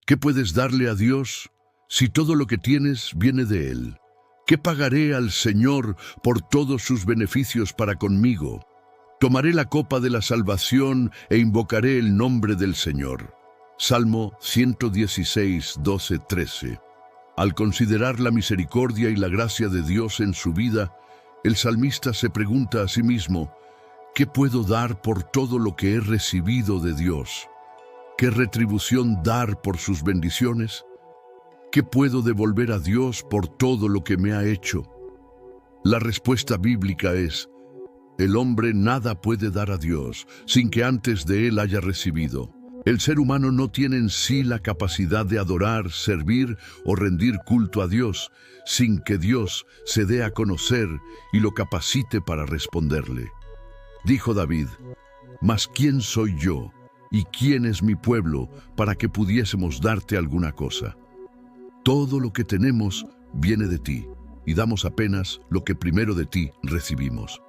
¿Qué puedes darle a Dios si todo lo que tienes viene de Él? ¿Qué pagaré al Señor por todos sus beneficios para conmigo? Tomaré la copa de la salvación e invocaré el nombre del Señor. Salmo 116, 12, 13. Al considerar la misericordia y la gracia de Dios en su vida, el salmista se pregunta a sí mismo, ¿qué puedo dar por todo lo que he recibido de Dios? ¿Qué retribución dar por sus bendiciones? ¿Qué puedo devolver a Dios por todo lo que me ha hecho? La respuesta bíblica es, el hombre nada puede dar a Dios sin que antes de él haya recibido. El ser humano no tiene en sí la capacidad de adorar, servir o rendir culto a Dios sin que Dios se dé a conocer y lo capacite para responderle. Dijo David, «Mas ¿quién soy yo y quién es mi pueblo para que pudiésemos darte alguna cosa? Todo lo que tenemos viene de ti, y damos apenas lo que primero de ti recibimos».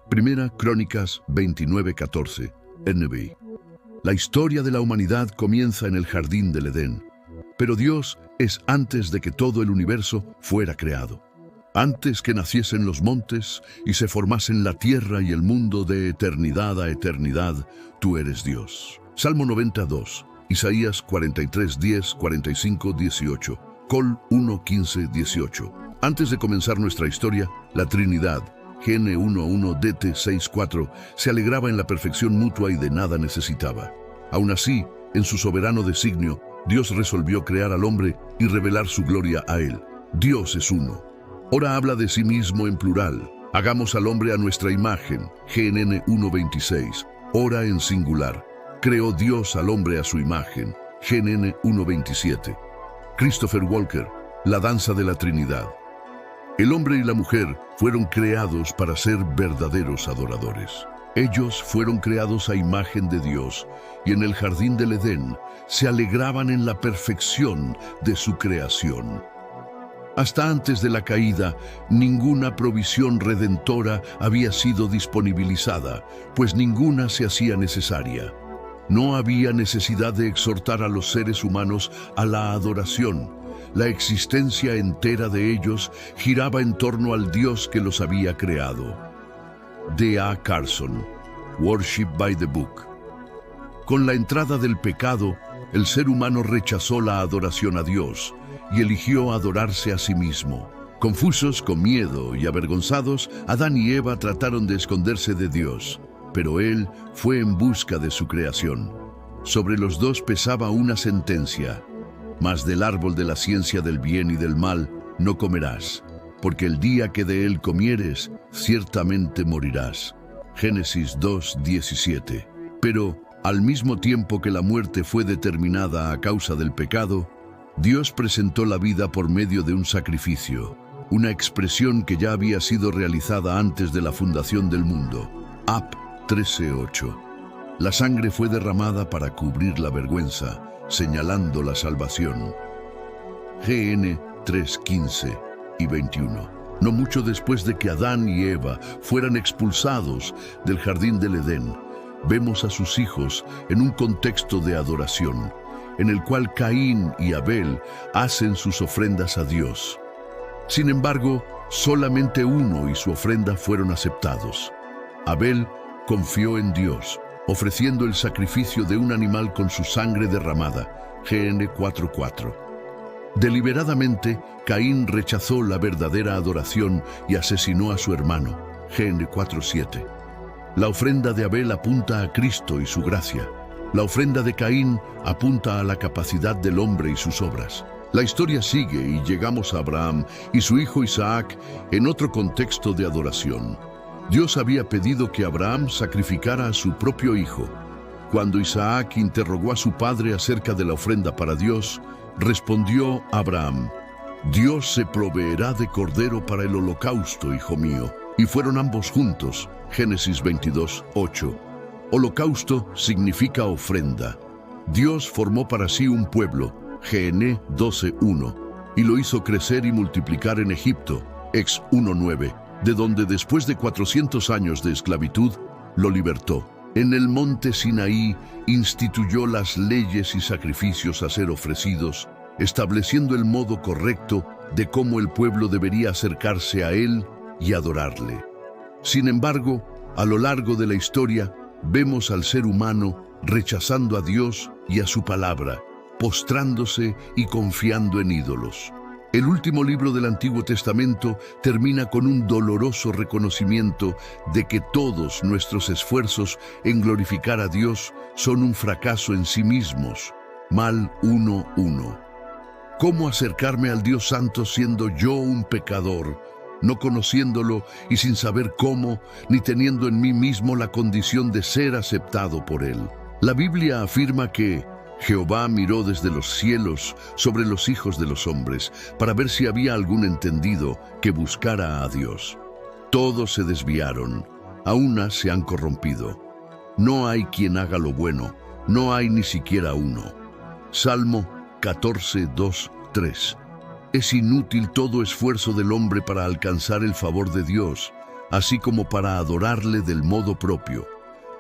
Primera Crónicas 29:14, NBI. La historia de la humanidad comienza en el jardín del Edén, pero Dios es antes de que todo el universo fuera creado. Antes que naciesen los montes y se formasen la tierra y el mundo de eternidad a eternidad, tú eres Dios. Salmo 92, Isaías 43:10, 45:18, Col 1:15, 18. Antes de comenzar nuestra historia, la Trinidad, GN 1:1 DT 6:4, se alegraba en la perfección mutua y de nada necesitaba. Aún así, en su soberano designio, Dios resolvió crear al hombre y revelar su gloria a él. Dios es uno. Ora habla de sí mismo en plural. Hagamos al hombre a nuestra imagen, GNN 1:26. Ora en singular. Creó Dios al hombre a su imagen, GNN 1:27. Christopher Walker, La danza de la Trinidad. El hombre y la mujer fueron creados para ser verdaderos adoradores. Ellos fueron creados a imagen de Dios y en el jardín del Edén se alegraban en la perfección de su creación. Hasta antes de la caída, ninguna provisión redentora había sido disponibilizada, pues ninguna se hacía necesaria. No había necesidad de exhortar a los seres humanos a la adoración. La existencia entera de ellos giraba en torno al Dios que los había creado. D.A. Carson, Worship by the Book. Con la entrada del pecado, el ser humano rechazó la adoración a Dios y eligió adorarse a sí mismo. Confusos, con miedo y avergonzados, Adán y Eva trataron de esconderse de Dios, pero Él fue en busca de su creación. Sobre los dos pesaba una sentencia: mas del árbol de la ciencia del bien y del mal no comerás, porque el día que de él comieres, ciertamente morirás. Génesis 2:17. Pero, al mismo tiempo que la muerte fue determinada a causa del pecado, Dios presentó la vida por medio de un sacrificio, una expresión que ya había sido realizada antes de la fundación del mundo. Ap 13:8. La sangre fue derramada para cubrir la vergüenza, señalando la salvación. GN 3:15 y 21. No mucho después de que Adán y Eva fueran expulsados del jardín del Edén, vemos a sus hijos en un contexto de adoración, en el cual Caín y Abel hacen sus ofrendas a Dios. Sin embargo, solamente uno y su ofrenda fueron aceptados. Abel confió en Dios, ofreciendo el sacrificio de un animal con su sangre derramada, GN 4:4. Deliberadamente, Caín rechazó la verdadera adoración y asesinó a su hermano, GN 4:7. La ofrenda de Abel apunta a Cristo y su gracia. La ofrenda de Caín apunta a la capacidad del hombre y sus obras. La historia sigue y llegamos a Abraham y su hijo Isaac en otro contexto de adoración. Dios había pedido que Abraham sacrificara a su propio hijo. Cuando Isaac interrogó a su padre acerca de la ofrenda para Dios, respondió Abraham: «Dios se proveerá de cordero para el holocausto, hijo mío». Y fueron ambos juntos. Génesis 22:8. Holocausto significa ofrenda. Dios formó para sí un pueblo, GN 12:1, y lo hizo crecer y multiplicar en Egipto, Ex 1:9. De donde después de 400 años de esclavitud, lo libertó. En el monte Sinaí instituyó las leyes y sacrificios a ser ofrecidos, estableciendo el modo correcto de cómo el pueblo debería acercarse a él y adorarle. Sin embargo, a lo largo de la historia, vemos al ser humano rechazando a Dios y a su palabra, postrándose y confiando en ídolos. El último libro del Antiguo Testamento termina con un doloroso reconocimiento de que todos nuestros esfuerzos en glorificar a Dios son un fracaso en sí mismos. Mal 1:1. ¿Cómo acercarme al Dios Santo siendo yo un pecador, no conociéndolo y sin saber cómo, ni teniendo en mí mismo la condición de ser aceptado por Él? La Biblia afirma que Jehová miró desde los cielos sobre los hijos de los hombres para ver si había algún entendido que buscara a Dios. Todos se desviaron, a una se han corrompido. No hay quien haga lo bueno, no hay ni siquiera uno. Salmo 14:2-3. Es inútil todo esfuerzo del hombre para alcanzar el favor de Dios, así como para adorarle del modo propio.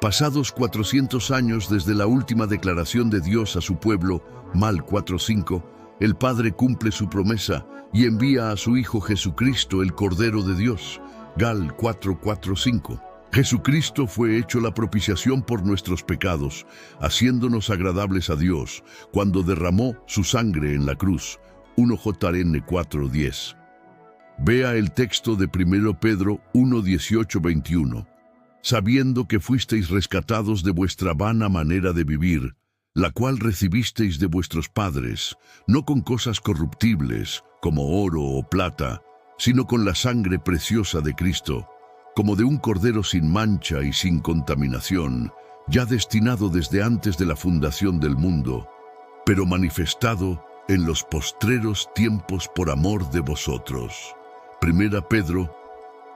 Pasados 400 años desde la última declaración de Dios a su pueblo, Mal 4:5, el Padre cumple su promesa y envía a su Hijo Jesucristo, el Cordero de Dios, Gal 4:4-5. Jesucristo fue hecho la propiciación por nuestros pecados, haciéndonos agradables a Dios, cuando derramó su sangre en la cruz, 1 JN 4:10. Vea el texto de 1 Pedro 1:18-21. Sabiendo que fuisteis rescatados de vuestra vana manera de vivir, la cual recibisteis de vuestros padres, no con cosas corruptibles, como oro o plata, sino con la sangre preciosa de Cristo, como de un cordero sin mancha y sin contaminación, ya destinado desde antes de la fundación del mundo, pero manifestado en los postreros tiempos por amor de vosotros. 1 Pedro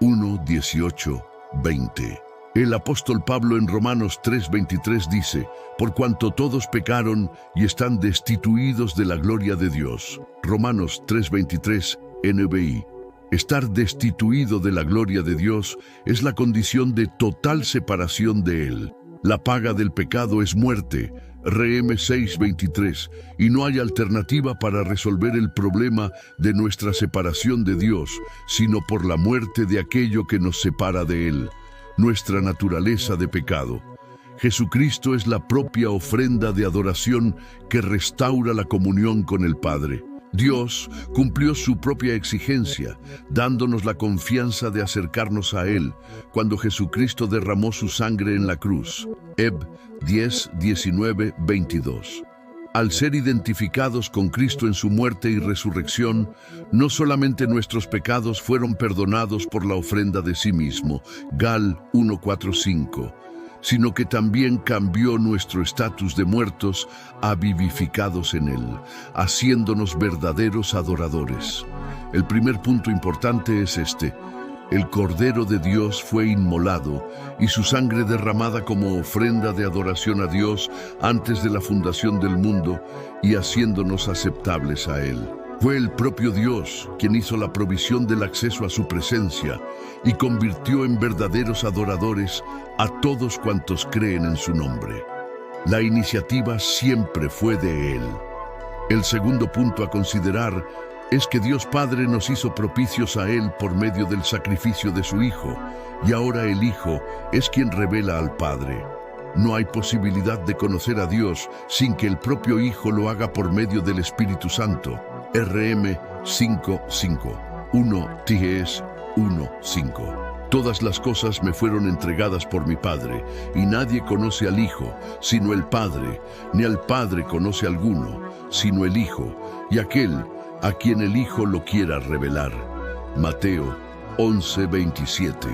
1:18-20. El apóstol Pablo en Romanos 3:23 dice: por cuanto todos pecaron y están destituidos de la gloria de Dios. Romanos 3:23 NBI. Estar destituido de la gloria de Dios es la condición de total separación de Él. La paga del pecado es muerte, RM 6:23, y no hay alternativa para resolver el problema de nuestra separación de Dios, sino por la muerte de aquello que nos separa de Él, nuestra naturaleza de pecado. Jesucristo es la propia ofrenda de adoración que restaura la comunión con el Padre. Dios cumplió su propia exigencia, dándonos la confianza de acercarnos a Él, cuando Jesucristo derramó su sangre en la cruz. Heb 10:19-22. Al ser identificados con Cristo en su muerte y resurrección, no solamente nuestros pecados fueron perdonados por la ofrenda de sí mismo, Gal 1:4-5, sino que también cambió nuestro estatus de muertos a vivificados en Él, haciéndonos verdaderos adoradores. El primer punto importante es este: el Cordero de Dios fue inmolado y su sangre derramada como ofrenda de adoración a Dios antes de la fundación del mundo y haciéndonos aceptables a Él. Fue el propio Dios quien hizo la provisión del acceso a su presencia y convirtió en verdaderos adoradores a todos cuantos creen en su nombre. La iniciativa siempre fue de Él. El segundo punto a considerar es que Dios Padre nos hizo propicios a Él por medio del sacrificio de su Hijo, y ahora el Hijo es quien revela al Padre. No hay posibilidad de conocer a Dios sin que el propio Hijo lo haga por medio del Espíritu Santo. RM 5:5, 1 TGS 1:5. Todas las cosas me fueron entregadas por mi Padre, y nadie conoce al Hijo, sino el Padre, ni al Padre conoce alguno, sino el Hijo, y aquel a quien el Hijo lo quiera revelar. Mateo 11:27.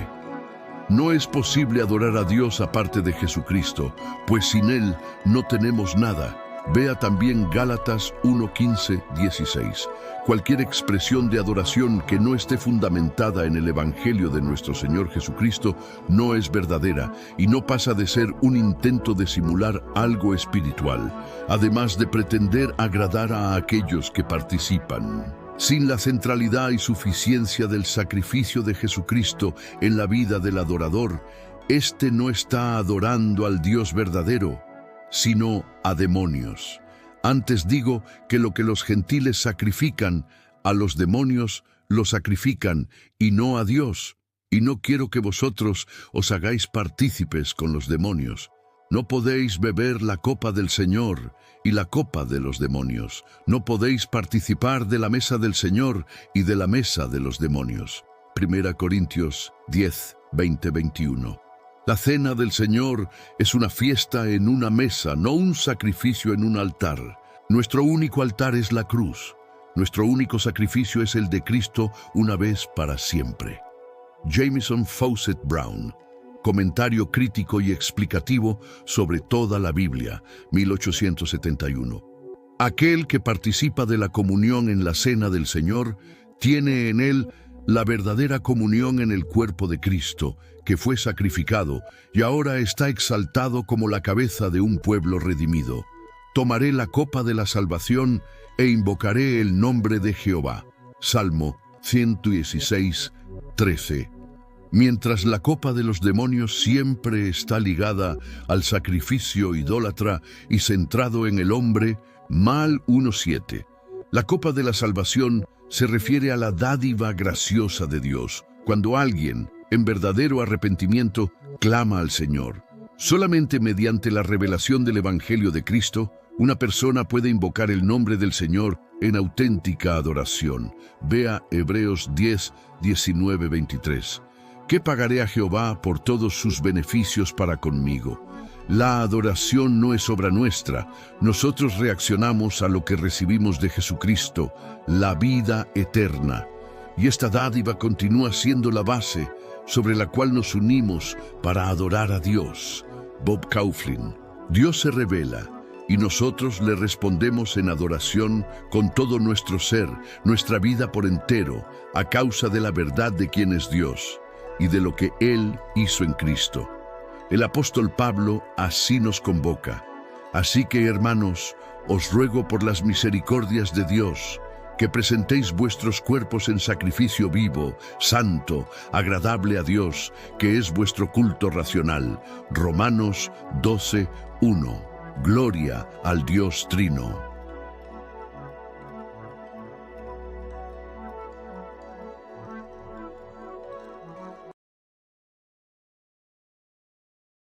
No es posible adorar a Dios aparte de Jesucristo, pues sin Él no tenemos nada. Vea también Gálatas 1:15-16. Cualquier expresión de adoración que no esté fundamentada en el Evangelio de nuestro Señor Jesucristo no es verdadera y no pasa de ser un intento de simular algo espiritual, además de pretender agradar a aquellos que participan. Sin la centralidad y suficiencia del sacrificio de Jesucristo en la vida del adorador, Este no está adorando al Dios verdadero, sino a demonios. Antes digo que lo que los gentiles sacrifican, a los demonios lo sacrifican, y no a Dios. Y no quiero que vosotros os hagáis partícipes con los demonios. No podéis beber la copa del Señor y la copa de los demonios. No podéis participar de la mesa del Señor y de la mesa de los demonios. 1 Corintios 10, 20, 21. La cena del Señor es una fiesta en una mesa, no un sacrificio en un altar. Nuestro único altar es la cruz. Nuestro único sacrificio es el de Cristo una vez para siempre. Jamieson Fausset Brown, Comentario crítico y explicativo sobre toda la Biblia, 1871. Aquel que participa de la comunión en la cena del Señor tiene en él la verdadera comunión en el cuerpo de Cristo, que fue sacrificado y ahora está exaltado como la cabeza de un pueblo redimido. Tomaré la copa de la salvación e invocaré el nombre de Jehová. Salmo 116, 13. Mientras la copa de los demonios siempre está ligada al sacrificio idólatra y centrado en el hombre, Mal 1:7. La copa de la salvación se refiere a la dádiva graciosa de Dios, cuando alguien, en verdadero arrepentimiento, clama al Señor. Solamente mediante la revelación del Evangelio de Cristo, una persona puede invocar el nombre del Señor en auténtica adoración. Vea Hebreos 10, 19, 23. ¿Qué pagaré a Jehová por todos sus beneficios para conmigo? La adoración no es obra nuestra. Nosotros reaccionamos a lo que recibimos de Jesucristo, la vida eterna. Y esta dádiva continúa siendo la base sobre la cual nos unimos para adorar a Dios. Bob Kauflin. Dios se revela y nosotros le respondemos en adoración con todo nuestro ser, nuestra vida por entero, a causa de la verdad de quién es Dios y de lo que Él hizo en Cristo. El apóstol Pablo así nos convoca. Así que, hermanos, os ruego por las misericordias de Dios, que presentéis vuestros cuerpos en sacrificio vivo, santo, agradable a Dios, que es vuestro culto racional. Romanos 12, 1. Gloria al Dios Trino.